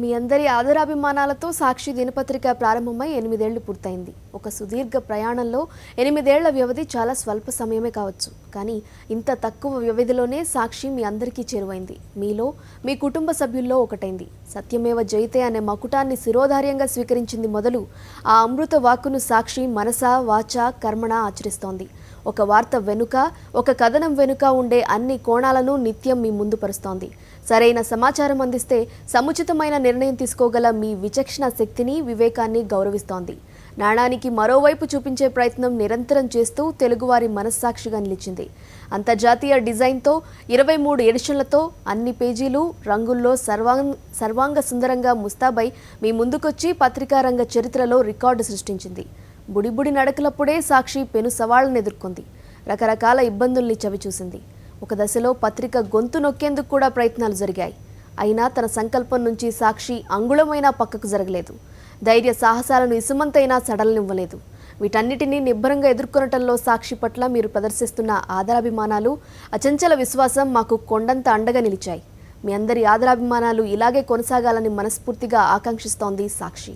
మీ అందరి ఆదరాభిమానాలతో సాక్షి దినపత్రిక ప్రారంభమై 8 ఏళ్లు పూర్తయింది. ఒక సుదీర్ఘ ప్రయాణంలో 8 ఏళ్ల వ్యవధి చాలా స్వల్ప సమయమే కావచ్చు. కానీ ఇంత తక్కువ వ్యవధిలోనే సాక్షి మీ అందరికీ చేరువైంది. మీలో, మీ కుటుంబ సభ్యుల్లో ఒకటైంది. సత్యమేవ జయతే అనే మకుటాన్ని శిరోధార్యంగా స్వీకరించింది మొదలు ఆ అమృత వాక్కును సాక్షి మనస, వాచ, కర్మణ ఆచరిస్తోంది. ఒక వార్త వెనుక, ఒక కథనం వెనుక ఉండే అన్ని కోణాలను నిత్యం మీ ముందు పరుస్తోంది. సరైన సమాచారం అందిస్తే సముచితమైన నిర్ణయం తీసుకోగల మీ విచక్షణ శక్తిని, వివేకాన్ని గౌరవిస్తోంది. నాణానికి మరోవైపు చూపించే ప్రయత్నం నిరంతరం చేస్తూ తెలుగువారి మనస్సాక్షిగా నిలిచింది. అంతర్జాతీయ డిజైన్తో 23 ఎడిషన్లతో అన్ని పేజీలు రంగుల్లో సర్వాంగ సుందరంగా ముస్తాబై మీ ముందుకొచ్చి పత్రికా రంగ చరిత్రలో రికార్డు సృష్టించింది. బుడిబుడి నడకలప్పుడే సాక్షి పెను సవాళ్లను ఎదుర్కొంది. రకరకాల ఇబ్బందుల్ని చవిచూసింది. ఒక దశలో పత్రిక గొంతు నొక్కేందుకు కూడా ప్రయత్నాలు జరిగాయి. అయినా తన సంకల్పం నుంచి సాక్షి అంగుళమైనా పక్కకు జరగలేదు. ధైర్య సాహసాలను ఇసుమంతైనా సడలనివ్వలేదు. వీటన్నిటినీ నిబ్బరంగా ఎదుర్కొనటంలో సాక్షి పట్ల మీరు ప్రదర్శిస్తున్న ఆదరాభిమానాలు, అచంచల విశ్వాసం మాకు కొండంత అండగా నిలిచాయి. మీ అందరి ఆదరాభిమానాలు ఇలాగే కొనసాగాలని మనస్ఫూర్తిగా ఆకాంక్షిస్తోంది సాక్షి.